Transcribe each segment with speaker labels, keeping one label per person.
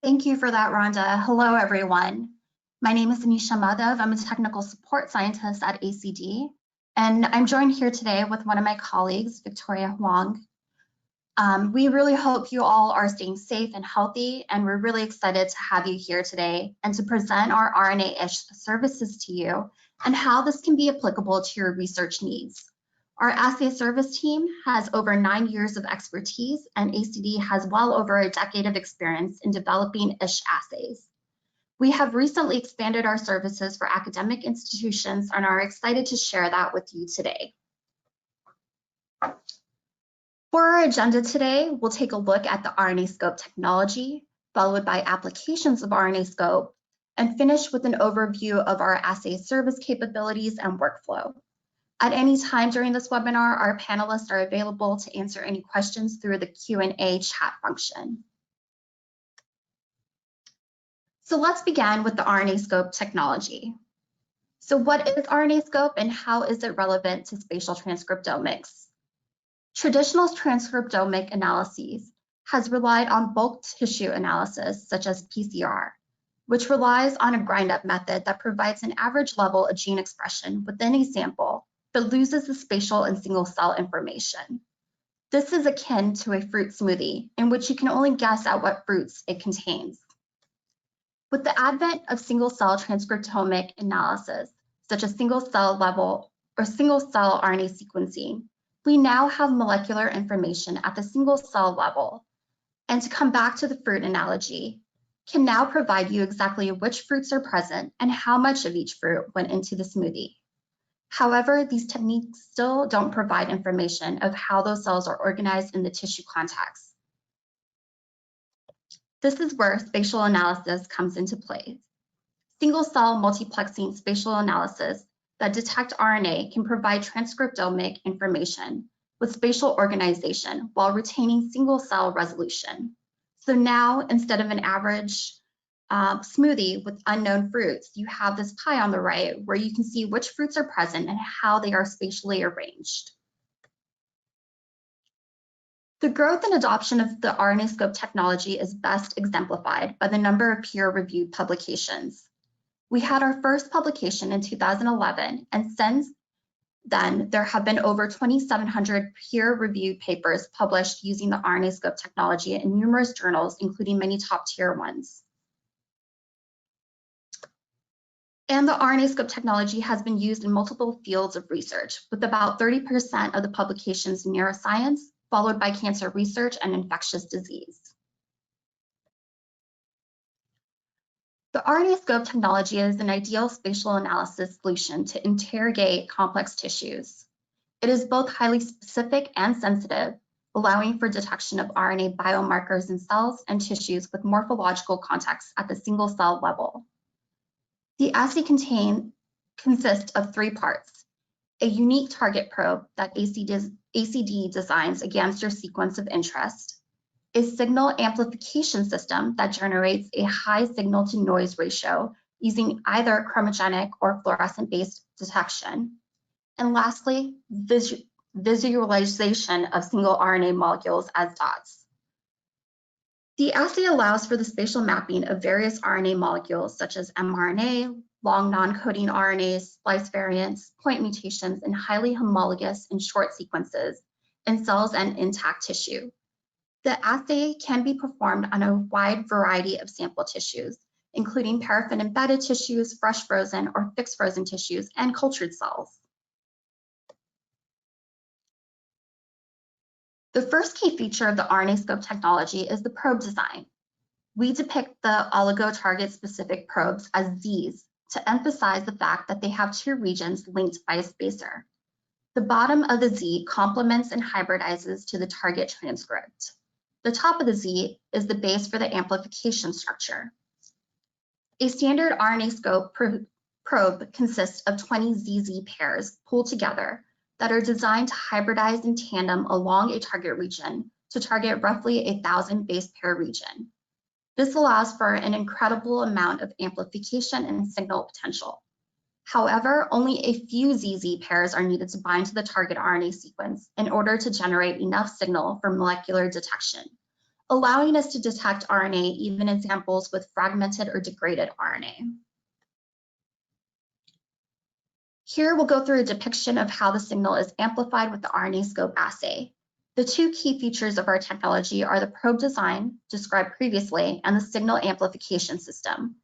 Speaker 1: Thank you for that, Rhonda. Hello, everyone. My name is Anisha Madhav. I'm a technical support scientist at ACD, and I'm joined here today with one of my colleagues, Victoria Huang. We really hope you all are staying safe and healthy, and we're really excited to have you here today and to present our RNA-ish services to you and how this can be applicable to your research needs. Our assay service team has over 9 years of expertise, and ACD has well over a decade of experience in developing ISH assays. We have recently expanded our services for academic institutions and are excited to share that with you today. For our agenda today, we'll take a look at the RNAscope technology, followed by applications of RNAscope, and finish with an overview of our assay service capabilities and workflow. At any time during this webinar, our panelists are available to answer any questions through the Q&A chat function. So let's begin with the RNAscope technology. So what is RNAscope and how is it relevant to spatial transcriptomics? Traditional transcriptomic analyses has relied on bulk tissue analysis, such as PCR, which relies on a grind-up method that provides an average level of gene expression within a sample, but loses the spatial and single-cell information. This is akin to a fruit smoothie, in which you can only guess at what fruits it contains. With the advent of single-cell transcriptomic analysis, such as single-cell level or single-cell RNA sequencing, we now have molecular information at the single-cell level. And to come back to the fruit analogy, can now provide you exactly which fruits are present and how much of each fruit went into the smoothie. However, these techniques still don't provide information of how those cells are organized in the tissue context. This is where spatial analysis comes into play. Single-cell multiplexing spatial analysis that detect RNA can provide transcriptomic information with spatial organization while retaining single-cell resolution. So now, instead of an average smoothie with unknown fruits, you have this pie on the right where you can see which fruits are present and how they are spatially arranged. The growth and adoption of the RNAscope technology is best exemplified by the number of peer-reviewed publications. We had our first publication in 2011, and since then there have been over 2,700 peer-reviewed papers published using the RNAscope technology in numerous journals, including many top-tier ones. And the RNAscope technology has been used in multiple fields of research, with about 30% of the publications in neuroscience, followed by cancer research and infectious disease. The RNAscope technology is an ideal spatial analysis solution to interrogate complex tissues. It is both highly specific and sensitive, allowing for detection of RNA biomarkers in cells and tissues with morphological context at the single-cell level. The assay consists of 3 parts: a unique target probe that ACD designs against your sequence of interest, a signal amplification system that generates a high signal-to-noise ratio using either chromogenic or fluorescent-based detection, and lastly, visualization of single RNA molecules as dots. The assay allows for the spatial mapping of various RNA molecules such as mRNA, long non-coding RNAs, splice variants, point mutations, and highly homologous and short sequences in cells and intact tissue. The assay can be performed on a wide variety of sample tissues, including paraffin-embedded tissues, fresh frozen or fixed frozen tissues, and cultured cells. The first key feature of the RNAscope technology is the probe design. We depict the oligo target specific probes as Zs to emphasize the fact that they have 2 regions linked by a spacer. The bottom of the Z complements and hybridizes to the target transcript. The top of the Z is the base for the amplification structure. A standard RNAscope probe consists of 20 ZZ pairs pulled together that are designed to hybridize in tandem along a target region to target roughly 1,000 base pair region. This allows for an incredible amount of amplification and signal potential. However, only a few ZZ pairs are needed to bind to the target RNA sequence in order to generate enough signal for molecular detection, allowing us to detect RNA even in samples with fragmented or degraded RNA. Here we'll go through a depiction of how the signal is amplified with the RNAscope assay. The two key features of our technology are the probe design, described previously, and the signal amplification system.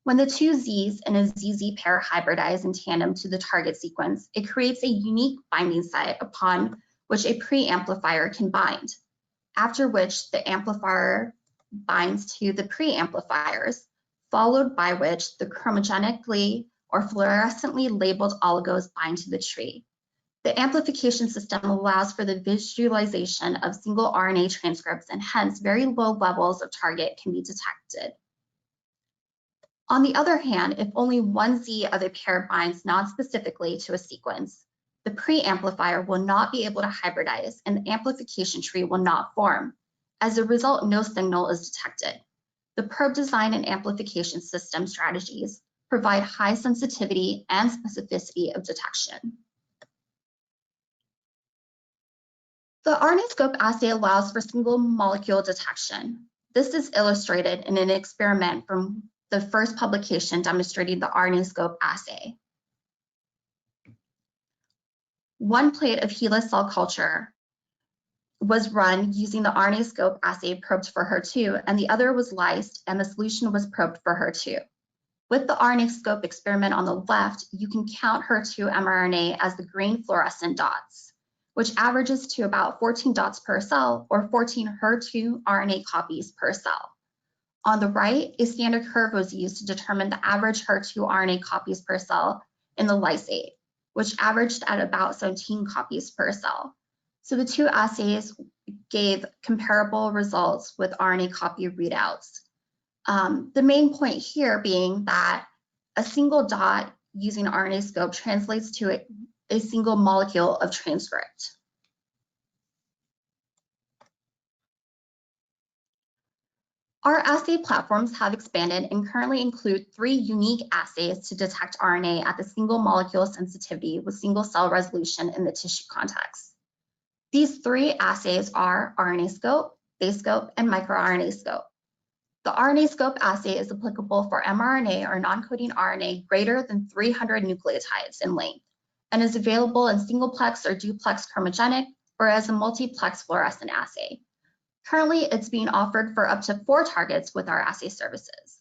Speaker 1: When the two Zs in a ZZ pair hybridize in tandem to the target sequence, it creates a unique binding site upon which a preamplifier can bind, after which the amplifier binds to the preamplifiers, followed by which the chromogenically or fluorescently labeled oligos bind to the tree. The amplification system allows for the visualization of single RNA transcripts, and hence very low levels of target can be detected. On the other hand, if only one Z of a pair binds non-specifically to a sequence, the preamplifier will not be able to hybridize and the amplification tree will not form. As a result, no signal is detected. The probe design and amplification system strategies provide high sensitivity and specificity of detection. The RNAscope assay allows for single molecule detection. This is illustrated in an experiment from the first publication demonstrating the RNAscope assay. One plate of HeLa cell culture was run using the RNAscope assay probed for HER2, and the other was lysed and the solution was probed for HER2. With the RNAscope experiment on the left, you can count HER2 mRNA as the green fluorescent dots, which averages to about 14 dots per cell or 14 HER2 RNA copies per cell. On the right, a standard curve was used to determine the average HER2 RNA copies per cell in the lysate, which averaged at about 17 copies per cell. So the two assays gave comparable results with RNA copy readouts. The main point here being that a single dot using RNAscope translates to a single molecule of transcript. Our assay platforms have expanded and currently include 3 unique assays to detect RNA at the single molecule sensitivity with single cell resolution in the tissue context. These 3 assays are RNAscope, BaseScope, and microRNAscope. The RNAscope assay is applicable for mRNA or non-coding RNA greater than 300 nucleotides in length and is available in singleplex or duplex chromogenic or as a multiplex fluorescent assay. Currently, it's being offered for up to 4 targets with our assay services.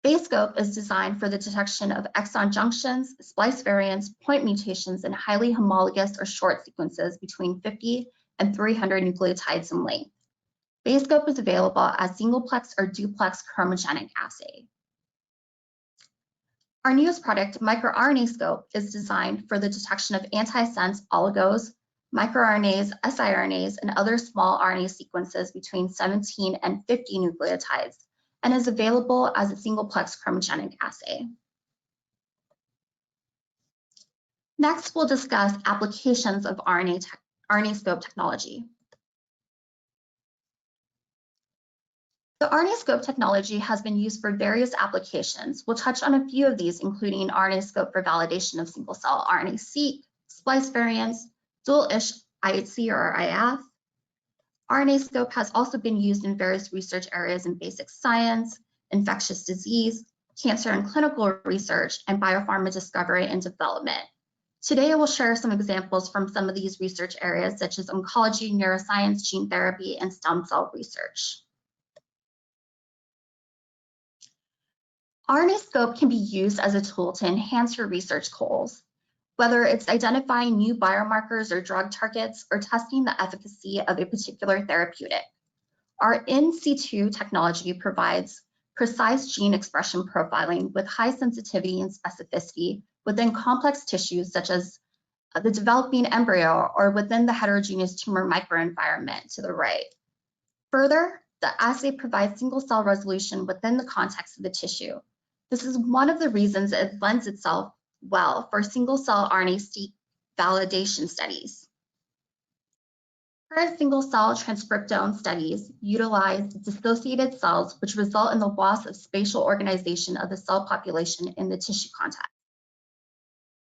Speaker 1: BaseScope is designed for the detection of exon junctions, splice variants, point mutations, and highly homologous or short sequences between 50 and 300 nucleotides in length. BaseScope is available as singleplex or duplex chromogenic assay. Our newest product, microRNAscope, is designed for the detection of antisense oligos, microRNAs, siRNAs, and other small RNA sequences between 17 and 50 nucleotides, and is available as a singleplex chromogenic assay. Next, we'll discuss applications of RNAscope technology. The RNAscope technology has been used for various applications. We'll touch on a few of these, including RNAscope for validation of single-cell RNA-seq, splice variants, dual-ish IHC or IF. RNAscope has also been used in various research areas in basic science, infectious disease, cancer and clinical research, and biopharma discovery and development. Today, I will share some examples from some of these research areas, such as oncology, neuroscience, gene therapy, and stem cell research. RNAscope can be used as a tool to enhance your research goals, whether it's identifying new biomarkers or drug targets or testing the efficacy of a particular therapeutic. Our in situ technology provides precise gene expression profiling with high sensitivity and specificity within complex tissues such as the developing embryo or within the heterogeneous tumor microenvironment to the right. Further, the assay provides single cell resolution within the context of the tissue. This is one of the reasons it lends itself well for single cell RNA-seq validation studies. Current single cell transcriptome studies utilize dissociated cells, which result in the loss of spatial organization of the cell population in the tissue context.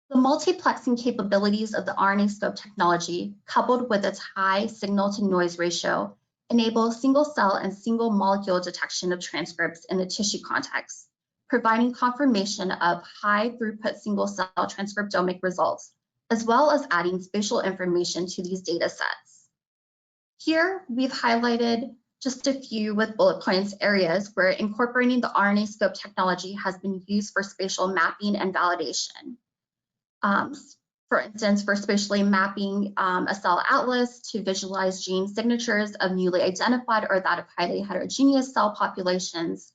Speaker 1: The multiplexing capabilities of the RNAscope technology, coupled with its high signal-to-noise ratio, enable single cell and single molecule detection of transcripts in the tissue context, providing confirmation of high throughput single cell transcriptomic results, as well as adding spatial information to these data sets. Here, we've highlighted just a few with bullet points areas where incorporating the RNAscope technology has been used for spatial mapping and validation. For instance, for spatially mapping a cell atlas to visualize gene signatures of newly identified or that of highly heterogeneous cell populations.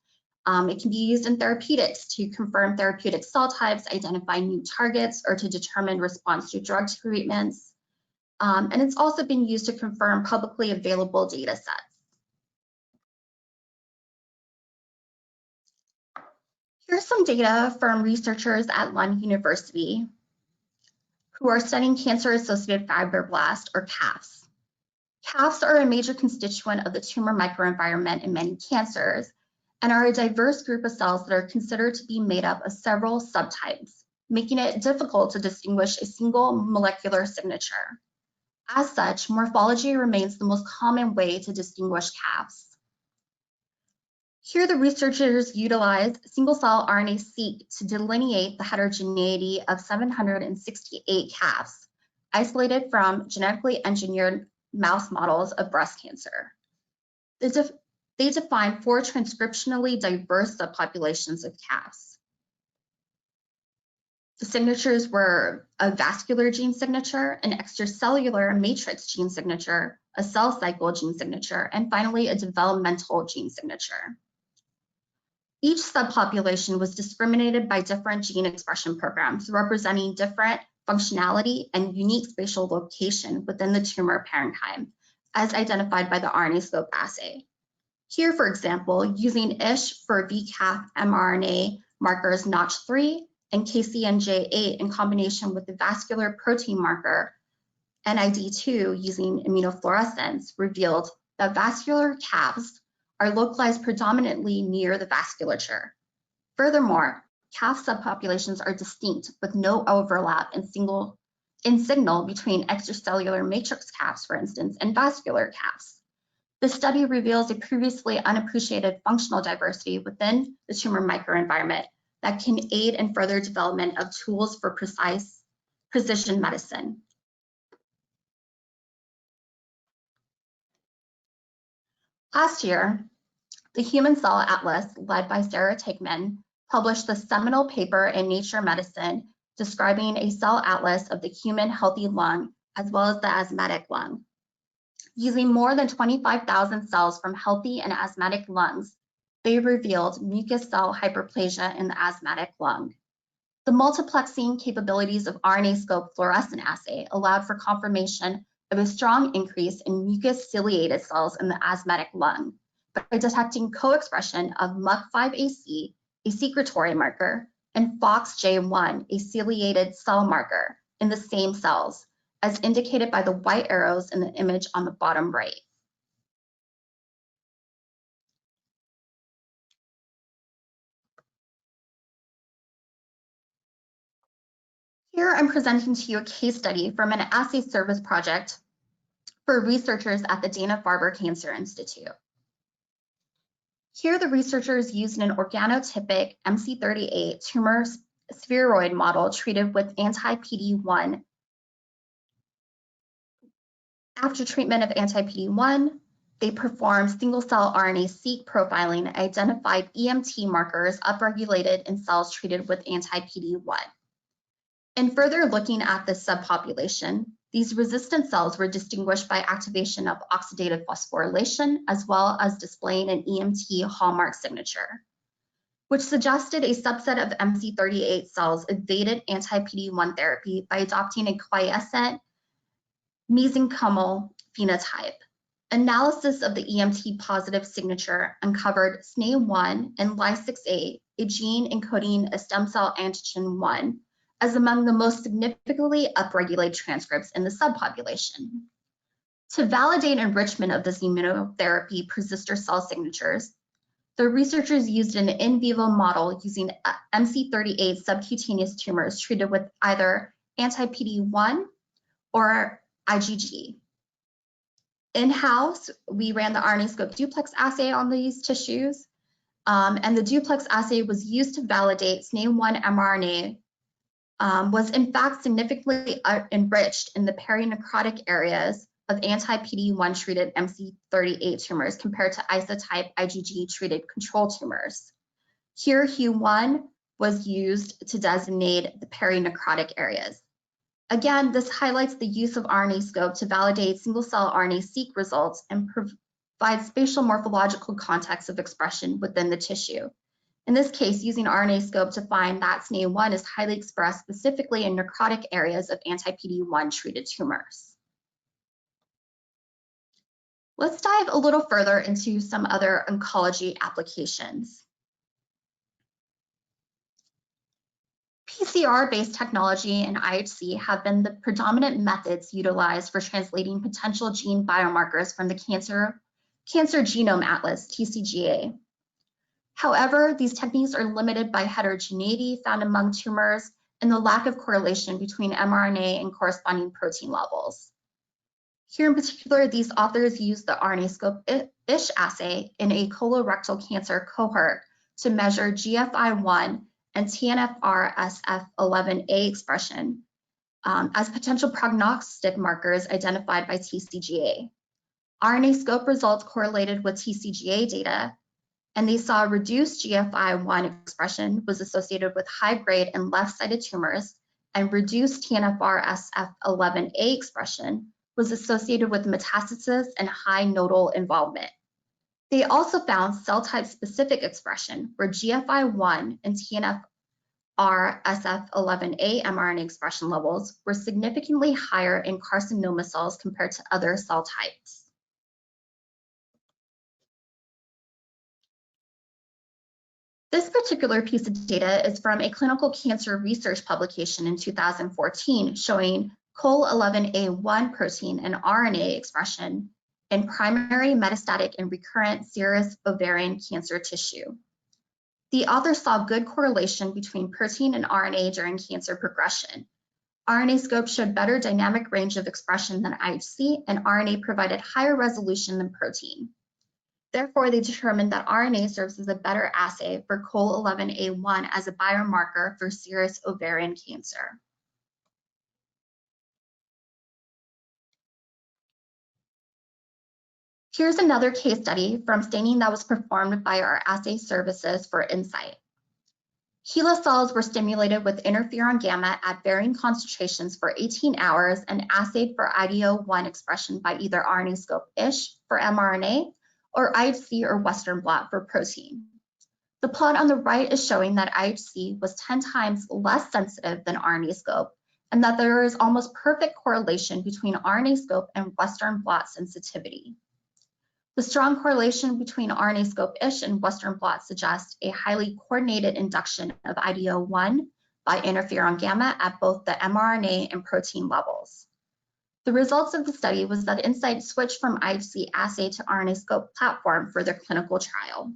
Speaker 1: It can be used in therapeutics to confirm therapeutic cell types, identify new targets, or to determine response to drug treatments. And it's also been used to confirm publicly available data sets. Here's some data from researchers at Lund University who are studying cancer-associated fibroblasts, or CAFs. CAFs are a major constituent of the tumor microenvironment in many cancers and are a diverse group of cells that are considered to be made up of several subtypes, making it difficult to distinguish a single molecular signature. As such, morphology remains the most common way to distinguish CAFs. Here, the researchers utilized single-cell RNA-seq to delineate the heterogeneity of 768 CAFs, isolated from genetically engineered mouse models of breast cancer. They defined 4 transcriptionally diverse subpopulations of CAFs. The signatures were a vascular gene signature, an extracellular matrix gene signature, a cell cycle gene signature, and finally a developmental gene signature. Each subpopulation was discriminated by different gene expression programs representing different functionality and unique spatial location within the tumor parenchyme, as identified by the RNAscope assay. Here, for example, using ISH for VCAF mRNA markers Notch3 and KCNJ8 in combination with the vascular protein marker NID2 using immunofluorescence revealed that vascular CAFs are localized predominantly near the vasculature. Furthermore, CAF subpopulations are distinct with no overlap in signal between extracellular matrix CAFs, for instance, and vascular CAFs. This study reveals a previously unappreciated functional diversity within the tumor microenvironment that can aid in further development of tools for precision medicine. Last year, the Human Cell Atlas, led by Sarah Tickman, published the seminal paper in Nature Medicine describing a cell atlas of the human healthy lung as well as the asthmatic lung. Using more than 25,000 cells from healthy and asthmatic lungs, they revealed mucus cell hyperplasia in the asthmatic lung. The multiplexing capabilities of RNAscope fluorescent assay allowed for confirmation of a strong increase in mucus ciliated cells in the asthmatic lung by detecting co-expression of MUC5AC, a secretory marker, and FOXJ1, a ciliated cell marker, in the same cells, as indicated by the white arrows in the image on the bottom right. Here I'm presenting to you a case study from an assay service project for researchers at the Dana-Farber Cancer Institute. Here the researchers used an organotypic MC38 tumor spheroid model treated with anti-PD-1. After treatment of anti-PD-1, they performed single-cell RNA-seq profiling and identified EMT markers upregulated in cells treated with anti-PD-1. In further looking at this subpopulation, these resistant cells were distinguished by activation of oxidative phosphorylation as well as displaying an EMT hallmark signature, which suggested a subset of MC38 cells evaded anti-PD-1 therapy by adopting a quiescent mesenchymal phenotype. Analysis of the EMT positive signature uncovered SNE1 and Ly6A, a gene encoding a stem cell antigen 1, as among the most significantly upregulated transcripts in the subpopulation. To validate enrichment of this immunotherapy persistor cell signatures, the researchers used an in vivo model using MC38 subcutaneous tumors treated with either anti-PD-1 or IgG. In-house, we ran the RNAscope duplex assay on these tissues, and the duplex assay was used to validate SNE1 mRNA was in fact significantly enriched in the perinecrotic areas of anti-PD-1 treated MC38 tumors compared to isotype IgG treated control tumors. Here, Huang was used to designate the perinecrotic areas. Again, this highlights the use of RNAscope to validate single-cell RNA-seq results and provide spatial morphological context of expression within the tissue. In this case, using RNAscope to find that SNE1 is highly expressed specifically in necrotic areas of anti-PD-1 treated tumors. Let's dive a little further into some other oncology applications. PCR-based technology and IHC have been the predominant methods utilized for translating potential gene biomarkers from the Cancer Genome Atlas, TCGA. However, these techniques are limited by heterogeneity found among tumors and the lack of correlation between mRNA and corresponding protein levels. Here in particular, these authors used the RNAscope ISH assay in a colorectal cancer cohort to measure GFI1 and TNFR-SF11A expression as potential prognostic markers identified by TCGA. RNAscope results correlated with TCGA data, and they saw reduced GFI1 expression was associated with high-grade and left-sided tumors, and reduced TNFR-SF11A expression was associated with metastasis and high nodal involvement. They also found cell type specific expression where GFI1 and TNFR-SF11A mRNA expression levels were significantly higher in carcinoma cells compared to other cell types. This particular piece of data is from a clinical cancer research publication in 2014 showing COL11A1 protein and RNA expression in primary metastatic and recurrent serous ovarian cancer tissue. The authors saw good correlation between protein and RNA during cancer progression. RNAscope showed better dynamic range of expression than IHC, and RNA provided higher resolution than protein. Therefore, they determined that RNA serves as a better assay for COL11A1 as a biomarker for serous ovarian cancer. Here's another case study from staining that was performed by our assay services for Insight. HeLa cells were stimulated with interferon gamma at varying concentrations for 18 hours and assayed for IDO1 expression by either RNAscope ISH for mRNA or IHC or Western blot for protein. The plot on the right is showing that IHC was 10 times less sensitive than RNAscope, and that there is almost perfect correlation between RNAscope and Western blot sensitivity. The strong correlation between RNAscope ISH and Western blot suggests a highly coordinated induction of IDO1 by interferon gamma at both the mRNA and protein levels. The results of the study was that Insight switched from IHC assay to RNAscope platform for their clinical trial.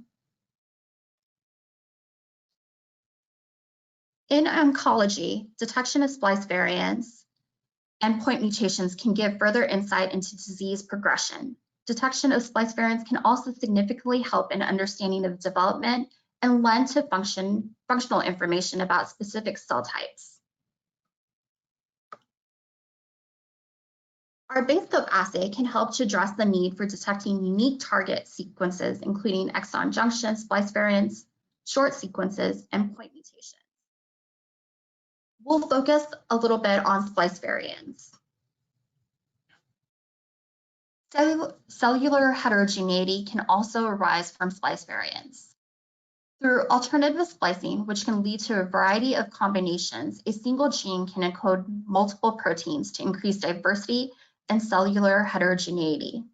Speaker 1: In oncology, detection of splice variants and point mutations can give further insight into disease progression. Detection of splice variants can also significantly help in understanding of development and lend to functional information about specific cell types. Our BaseScope assay can help to address the need for detecting unique target sequences, including exon junction, splice variants, short sequences, and point mutations. We'll focus a little bit on splice variants. Cellular heterogeneity can also arise from splice variants. Through alternative splicing, which can lead to a variety of combinations, a single gene can encode multiple proteins to increase diversity and cellular heterogeneity.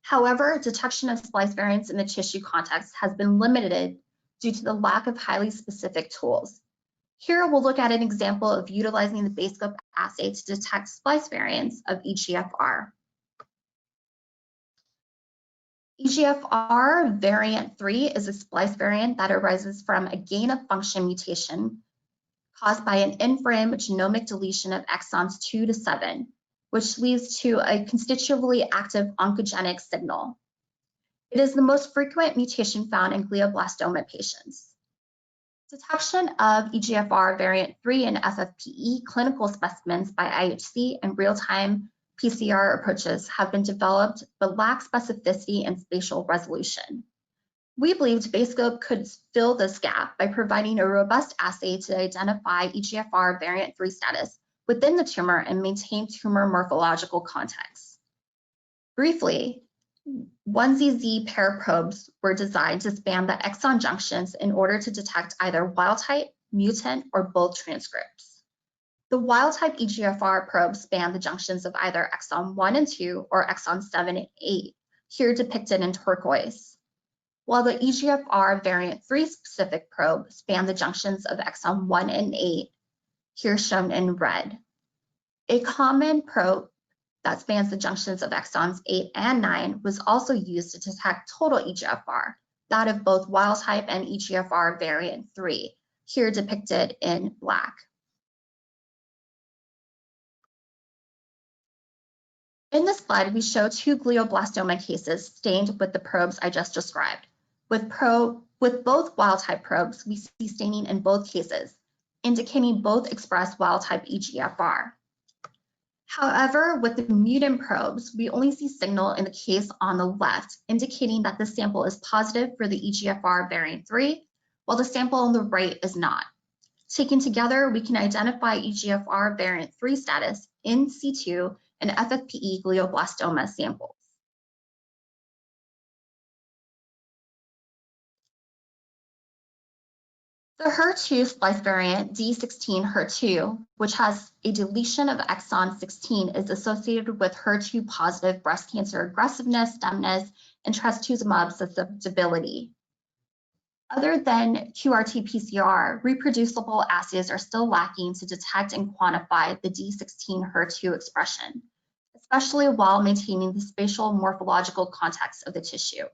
Speaker 1: However, detection of splice variants in the tissue context has been limited due to the lack of highly specific tools. Here, we'll look at an example of utilizing the BaseScope assay to detect splice variants of EGFR. EGFR variant 3 is a splice variant that arises from a gain-of-function mutation caused by an in-frame genomic deletion of exons 2 to 7, which leads to a constitutively active oncogenic signal. It is the most frequent mutation found in glioblastoma patients. Detection of EGFR variant 3 in FFPE clinical specimens by IHC and real-time PCR approaches have been developed but lack specificity and spatial resolution. We believed Basescope could fill this gap by providing a robust assay to identify EGFR variant 3 status within the tumor and maintain tumor morphological context. Briefly, 1ZZ pair probes were designed to span the exon junctions in order to detect either wild-type, mutant, or both transcripts. The wild-type EGFR probes span the junctions of either exon 1 and 2 or exon 7 and 8, here depicted in turquoise, while the EGFR variant 3 specific probe span the junctions of exon 1 and 8, here shown in red. A common probe that spans the junctions of exons 8 and 9 was also used to detect total EGFR, that of both wild-type and EGFR variant 3, here depicted in black. In this slide, we show two glioblastoma cases stained with the probes I just described. With both wild-type probes, we see staining in both cases, indicating both express wild-type EGFR. However, with the mutant probes, we only see signal in the case on the left, indicating that the sample is positive for the EGFR variant 3, while the sample on the right is not. Taken together, we can identify EGFR variant 3 status in C2 and FFPE glioblastoma samples. The HER2 splice variant D16HER2, which has a deletion of exon 16, is associated with HER2 positive breast cancer aggressiveness, stemness, and trastuzumab susceptibility. Other than QRT-PCR, reproducible assays are still lacking to detect and quantify the D16HER2 expression, especially while maintaining the spatial morphological context of the tissue.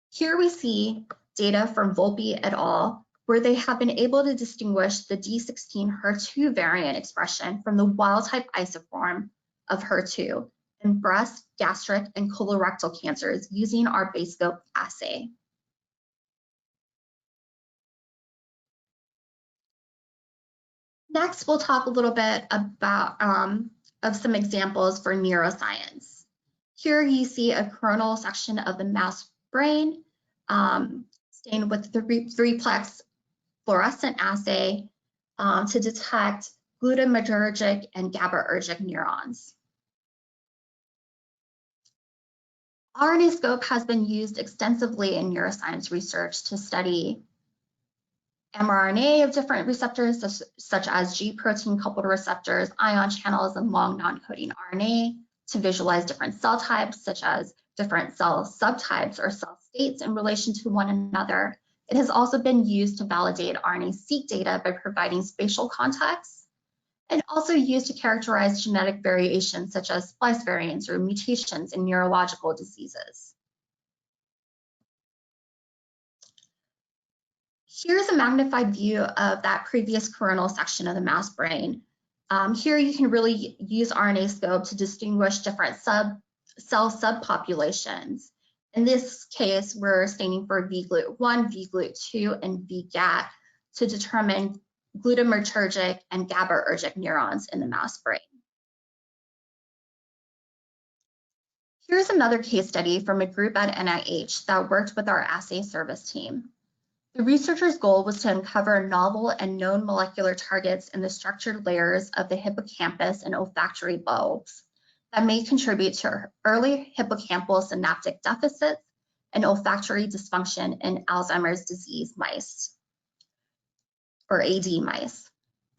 Speaker 1: Here we see data from Volpe et al., where they have been able to distinguish the D16HER2 variant expression from the wild-type isoform of HER2 in breast, gastric, and colorectal cancers using our Basescope assay. Next, we'll talk a little bit about of some examples for neuroscience. Here you see a coronal section of the mouse brain stained with the three-plex fluorescent assay to detect glutamatergic and GABAergic neurons. RNAscope has been used extensively in neuroscience research to study mRNA of different receptors, such as G protein coupled receptors, ion channels, and long non-coding RNA, to visualize different cell types, such as different cell subtypes or cell states in relation to one another. It has also been used to validate RNA-seq data by providing spatial context, and also used to characterize genetic variations such as splice variants or mutations in neurological diseases. Here's a magnified view of that previous coronal section of the mouse brain. Here you can really use RNAscope to distinguish different cell subpopulations. In this case, we're staining for VGlut1, VGlut2, and VGAT to determine glutamatergic and GABAergic neurons in the mouse brain. Here's another case study from a group at NIH that worked with our assay service team. The researchers' goal was to uncover novel and known molecular targets in the structured layers of the hippocampus and olfactory bulbs that may contribute to early hippocampal synaptic deficits and olfactory dysfunction in Alzheimer's disease mice, or AD mice.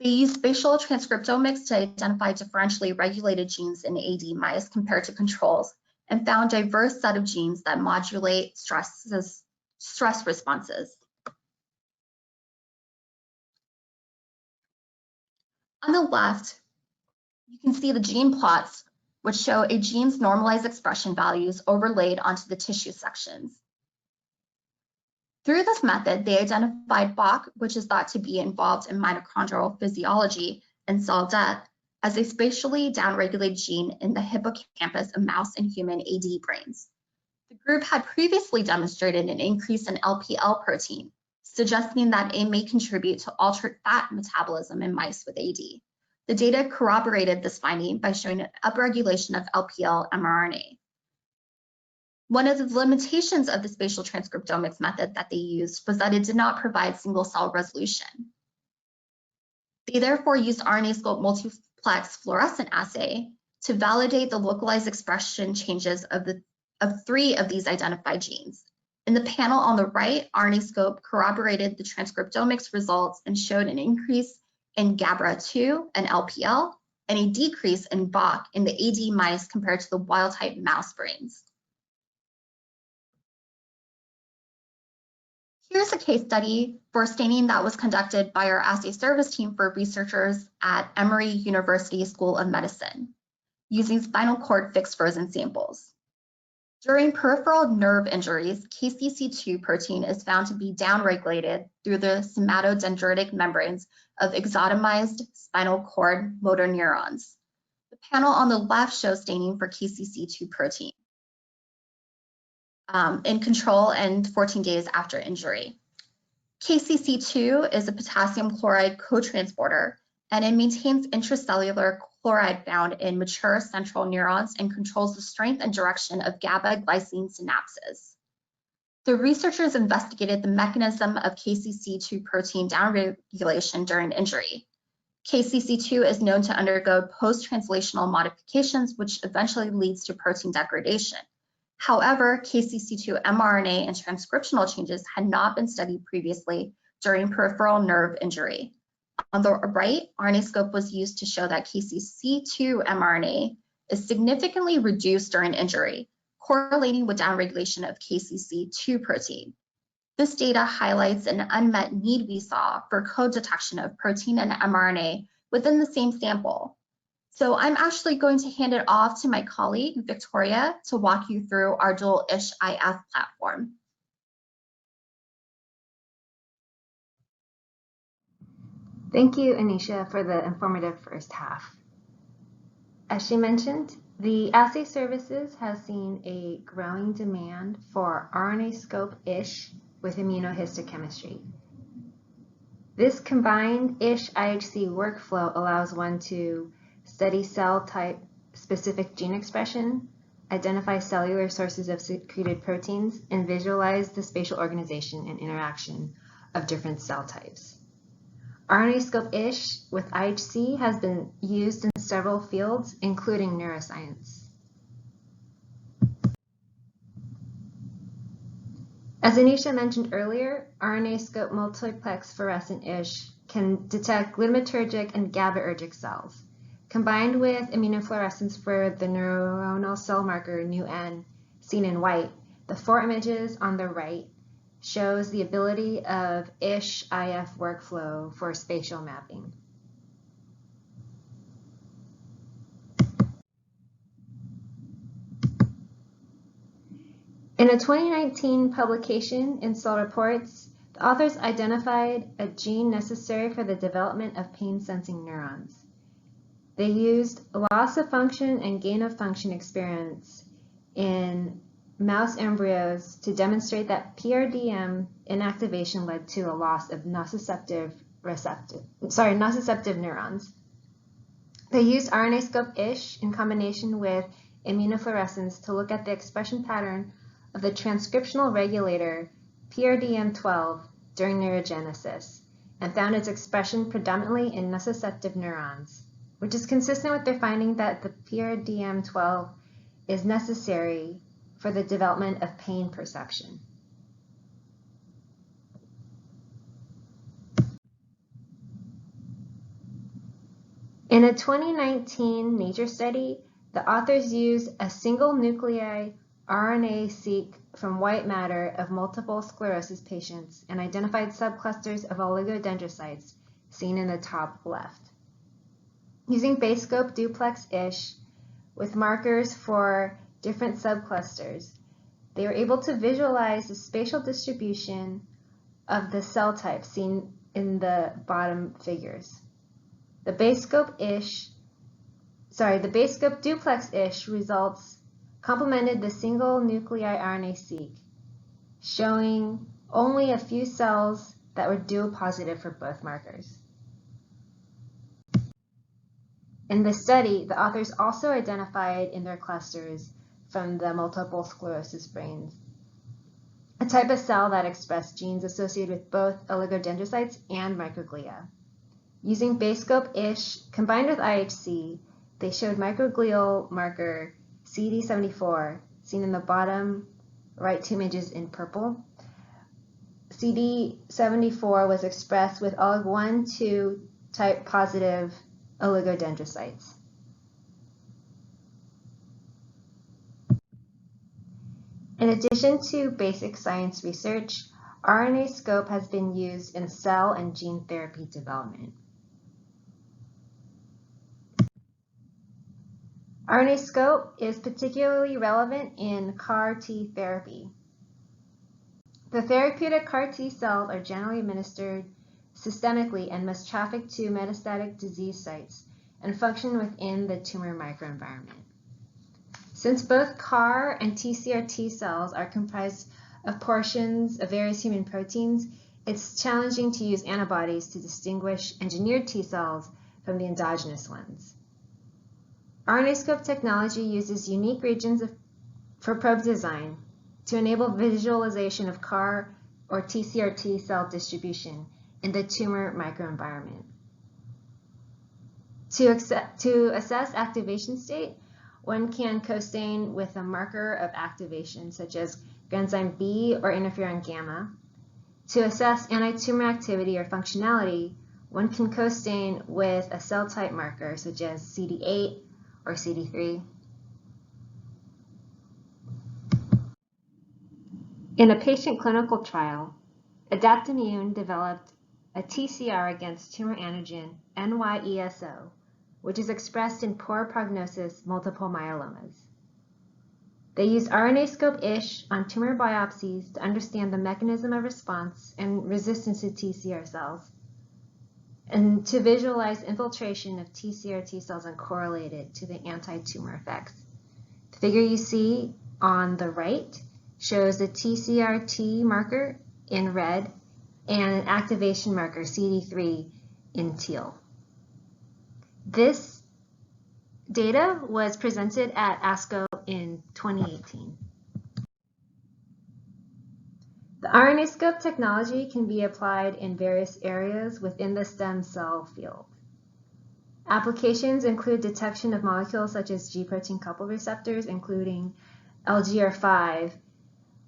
Speaker 1: They used spatial transcriptomics to identify differentially regulated genes in AD mice compared to controls, and found a diverse set of genes that modulate stress responses. On the left, you can see the gene plots, which show a gene's normalized expression values overlaid onto the tissue sections. Through this method, they identified Bach, which is thought to be involved in mitochondrial physiology and cell death, as a spatially downregulated gene in the hippocampus of mouse and human AD brains. The group had previously demonstrated an increase in LPL protein, suggesting that it may contribute to altered fat metabolism in mice with AD. The data corroborated this finding by showing an upregulation of LPL mRNA. One of the limitations of the spatial transcriptomics method that they used was that it did not provide single-cell resolution. They therefore used RNAscope multiplex fluorescent assay to validate the localized expression changes of 3 of these identified genes. In the panel on the right, RNAscope corroborated the transcriptomics results and showed an increase in GABRA2 and LPL, and a decrease in BOC in the AD mice compared to the wild-type mouse brains. Here's a case study for staining that was conducted by our assay service team for researchers at Emory University School of Medicine, using spinal cord fixed frozen samples. During peripheral nerve injuries, KCC2 protein is found to be downregulated through the somatodendritic membranes of exotomized spinal cord motor neurons. The panel on the left shows staining for KCC2 protein in control and 14 days after injury. KCC2 is a potassium chloride cotransporter, and it maintains intracellular chloride found in mature central neurons and controls the strength and direction of GABA glycine synapses. The researchers investigated the mechanism of KCC2 protein downregulation during injury. KCC2 is known to undergo post-translational modifications, which eventually leads to protein degradation. However, KCC2 mRNA and transcriptional changes had not been studied previously during peripheral nerve injury. On the right, RNAscope was used to show that KCC2 mRNA is significantly reduced during injury, correlating with downregulation of KCC2 protein. This data highlights an unmet need we saw for co-detection of protein and mRNA within the same sample. So I'm actually going to hand it off to my colleague, Victoria, to walk you through our dual-ISH IF platform.
Speaker 2: Thank you, Anisha, for the informative first half. As she mentioned, the assay services has seen a growing demand for RNAscope-ISH with immunohistochemistry. This combined ISH-IHC workflow allows one to study cell type specific gene expression, identify cellular sources of secreted proteins, and visualize the spatial organization and interaction of different cell types. RNAscope-ISH with IHC has been used in several fields, including neuroscience. As Anisha mentioned earlier, RNAscope multiplex fluorescent ISH can detect glutamatergic and GABAergic cells. Combined with immunofluorescence for the neuronal cell marker NuN, seen in white, the 4 images on the right shows the ability of ISH-IF workflow for spatial mapping. In a 2019 publication in Cell Reports, the authors identified a gene necessary for the development of pain-sensing neurons. They used loss of function and gain of function experiments in mouse embryos to demonstrate that PRDM inactivation led to a loss of nociceptive neurons. They used RNAscope-ISH in combination with immunofluorescence to look at the expression pattern of the transcriptional regulator PRDM12 during neurogenesis and found its expression predominantly in nociceptive neurons, which is consistent with their finding that the PRDM12 is necessary for the development of pain perception. In a 2019 Nature study, the authors used a single nuclei RNA-seq from white matter of multiple sclerosis patients and identified subclusters of oligodendrocytes seen in the top left. Using BaseScope duplex ISH with markers for different subclusters, they were able to visualize the spatial distribution of the cell types seen in the bottom figures. The BaseScope ISH the BaseScope duplex-ish results complemented the single nuclei RNA-seq, showing only a few cells that were dual positive for both markers. In this study, the authors also identified in their clusters from the multiple sclerosis brains a type of cell that expressed genes associated with both oligodendrocytes and microglia. Using BaseScope-ish combined with IHC, they showed microglial marker CD74, seen in the bottom right two images in purple. CD74 was expressed with OLIG1-2 type positive oligodendrocytes. In addition to basic science research, RNAscope has been used in cell and gene therapy development. RNAscope is particularly relevant in CAR T therapy. The therapeutic CAR T cells are generally administered systemically and must traffic to metastatic disease sites and function within the tumor microenvironment. Since both CAR and TCR-T cells are comprised of portions of various human proteins, it's challenging to use antibodies to distinguish engineered T cells from the endogenous ones. RNAscope technology uses unique regions for probe design to enable visualization of CAR or TCR-T cell distribution in the tumor microenvironment. To assess activation state, one can co-stain with a marker of activation, such as granzyme B or interferon gamma. To assess anti-tumor activity or functionality, one can co-stain with a cell type marker, such as CD8 or CD3. In a patient clinical trial, Adaptimmune developed a TCR against tumor antigen NY-ESO, which is expressed in poor prognosis multiple myelomas. They used RNAscope-ish on tumor biopsies to understand the mechanism of response and resistance to TCR cells, and to visualize infiltration of TCR-T cells and correlate it to the anti-tumor effects. The figure you see on the right shows the TCR-T marker in red and an activation marker, CD3, in teal. This data was presented at ASCO in 2018. The RNAscope technology can be applied in various areas within the stem cell field. Applications include detection of molecules such as G protein coupled receptors, including LGR5,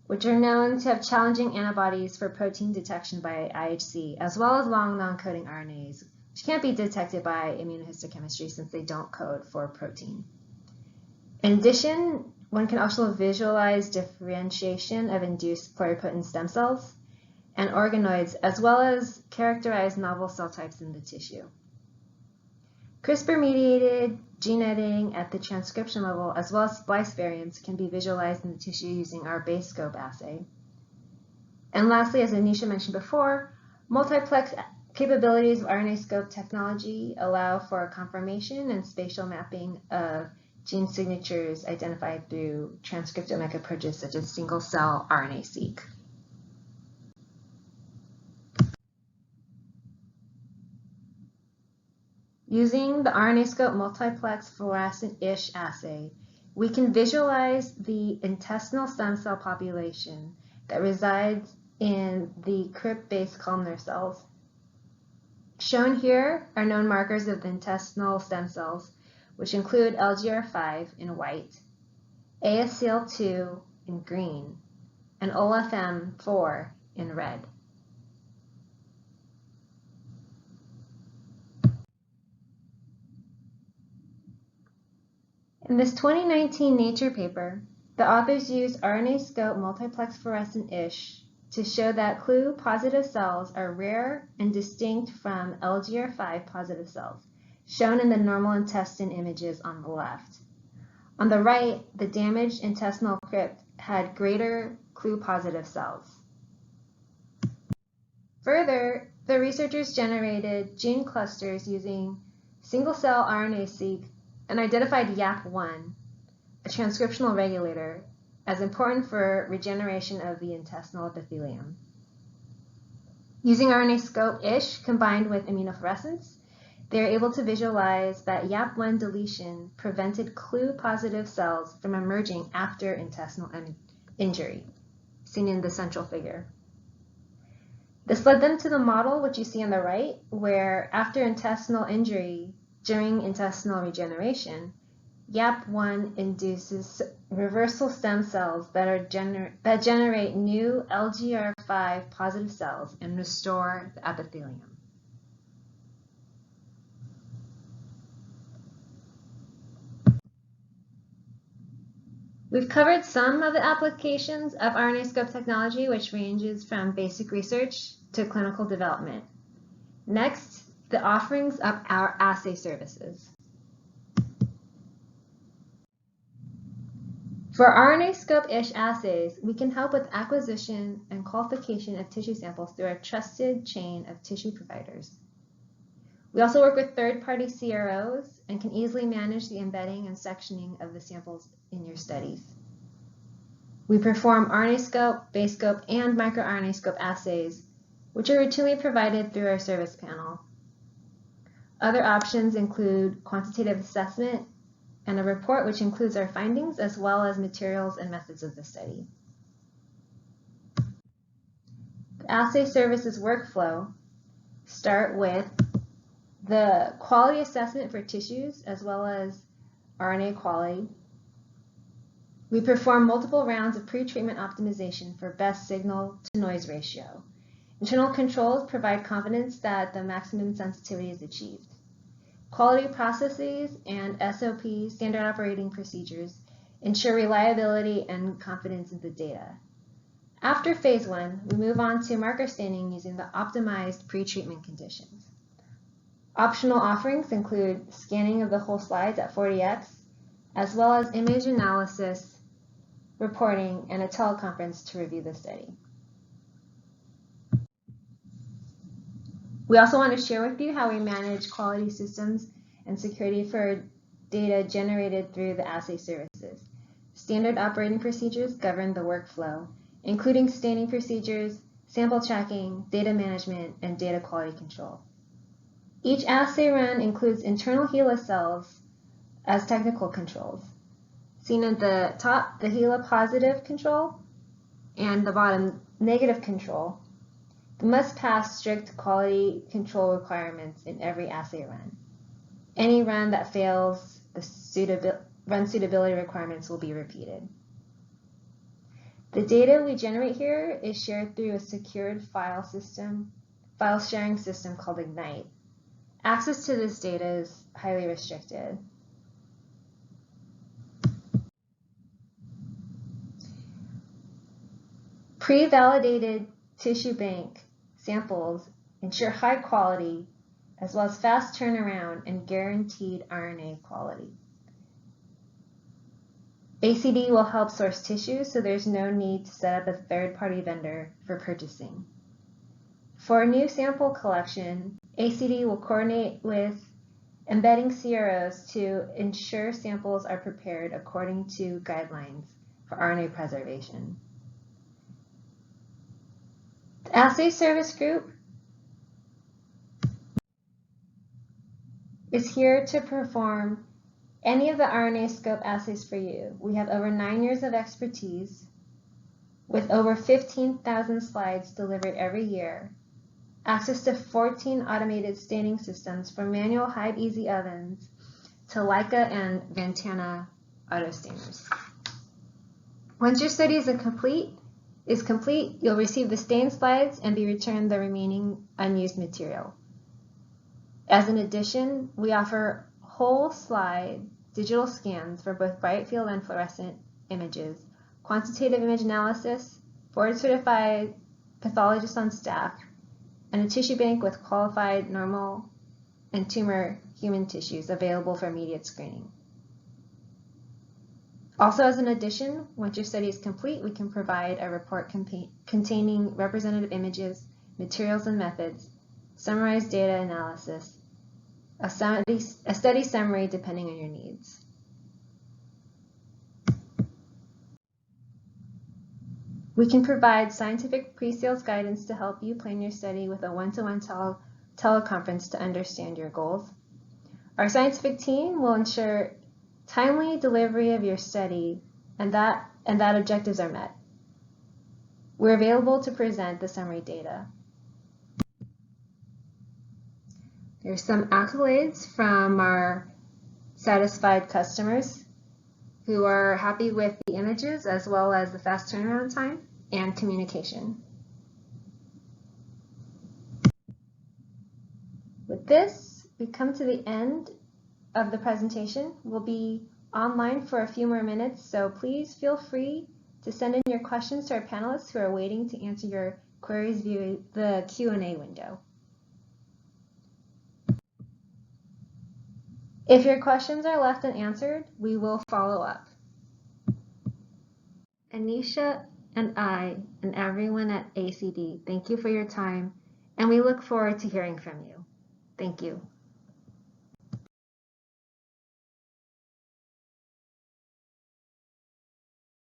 Speaker 2: which are known to have challenging antibodies for protein detection by IHC, as well as long non-coding RNAs, which can't be detected by immunohistochemistry since they don't code for protein. In addition, one can also visualize differentiation of induced pluripotent stem cells and organoids, as well as characterize novel cell types in the tissue. CRISPR-mediated gene editing at the transcription level, as well as splice variants, can be visualized in the tissue using our BaseScope assay. And lastly, as Anisha mentioned before, multiplex capabilities of RNAscope technology allow for confirmation and spatial mapping of gene signatures identified through transcriptomic approaches such as single-cell RNA-seq. Using the RNAscope multiplex fluorescent-ish assay, we can visualize the intestinal stem cell population that resides in the crypt-based columnar cells. Shown here are known markers of the intestinal stem cells, which include LGR5 in white, ASCL2 in green, and OLFM4 in red. In this 2019 Nature paper, the authors used RNAscope multiplex fluorescent-ish to show that CLU-positive cells are rare and distinct from LGR5 positive cells, shown in the normal intestine images on the left. On the right, the damaged intestinal crypt had greater CLU-positive cells. Further, the researchers generated gene clusters using single-cell RNA-seq and identified YAP1, a transcriptional regulator, as important for regeneration of the intestinal epithelium. Using RNAscope-ish combined with immunofluorescence, they are able to visualize that YAP1 deletion prevented clue-positive cells from emerging after intestinal injury, seen in the central figure. This led them to the model, which you see on the right, where after intestinal injury, during intestinal regeneration, YAP1 induces reversal stem cells that generate new LGR5 positive cells and restore the epithelium. We've covered some of the applications of RNAscope technology, which ranges from basic research to clinical development. Next, the offerings of our assay services. For RNAscope-ish assays, we can help with acquisition and qualification of tissue samples through our trusted chain of tissue providers. We also work with third-party CROs and can easily manage the embedding and sectioning of the samples in your studies. We perform RNAscope, BaseScope, and microRNAscope assays, which are routinely provided through our service panel. Other options include quantitative assessment and a report which includes our findings as well as materials and methods of the study. The assay services workflow start with the quality assessment for tissues as well as RNA quality. We perform multiple rounds of pre-treatment optimization for best signal to noise ratio. Internal controls provide confidence that the maximum sensitivity is achieved. Quality processes and SOPs, standard operating procedures, ensure reliability and confidence in the data. After phase 1, we move on to marker staining using the optimized pre-treatment conditions. Optional offerings include scanning of the whole slides at 40x, as well as image analysis, reporting, and a teleconference to review the study. We also want to share with you how we manage quality systems and security for data generated through the assay services. Standard operating procedures govern the workflow, including staining procedures, sample tracking, data management, and data quality control. Each assay run includes internal HeLa cells as technical controls. Seen at the top, the HeLa positive control, and the bottom, negative control. They must pass strict quality control requirements in every assay run. Any run that fails the run suitability requirements will be repeated. The data we generate here is shared through a secured file sharing system called Ignite. Access to this data is highly restricted. Pre-validated tissue bank samples ensure high quality as well as fast turnaround and guaranteed RNA quality. ACD will help source tissue, so there's no need to set up a third-party vendor for purchasing. For new sample collection, ACD will coordinate with embedding CROs to ensure samples are prepared according to guidelines for RNA preservation. The assay service group is here to perform any of the RNAscope assays for you. We have over 9 years of expertise with over 15,000 slides delivered every year, access to 14 automated staining systems from manual Hive Easy ovens to Leica and Ventana autostainers. Once your study is complete, you'll receive the stained slides and be returned the remaining unused material. As an addition, we offer whole slide digital scans for both bright field and fluorescent images, quantitative image analysis, board-certified pathologists on staff, and a tissue bank with qualified normal and tumor human tissues available for immediate screening. Also, as an addition, once your study is complete, we can provide a report containing representative images, materials and methods, summarized data analysis, a study summary depending on your needs. We can provide scientific pre-sales guidance to help you plan your study with a one-to-one teleconference to understand your goals. Our scientific team will ensure timely delivery of your study and that objectives are met. We're available to present the summary data. There's some accolades from our satisfied customers who are happy with the images as well as the fast turnaround time and communication. With this, we come to the end of the presentation. We'll be online for a few more minutes, so please feel free to send in your questions to our panelists who are waiting to answer your queries via the Q&A window. If your questions are left unanswered, we will follow up. Anisha and I and everyone at ACD, thank you for your time, and we look forward to hearing from you. Thank you.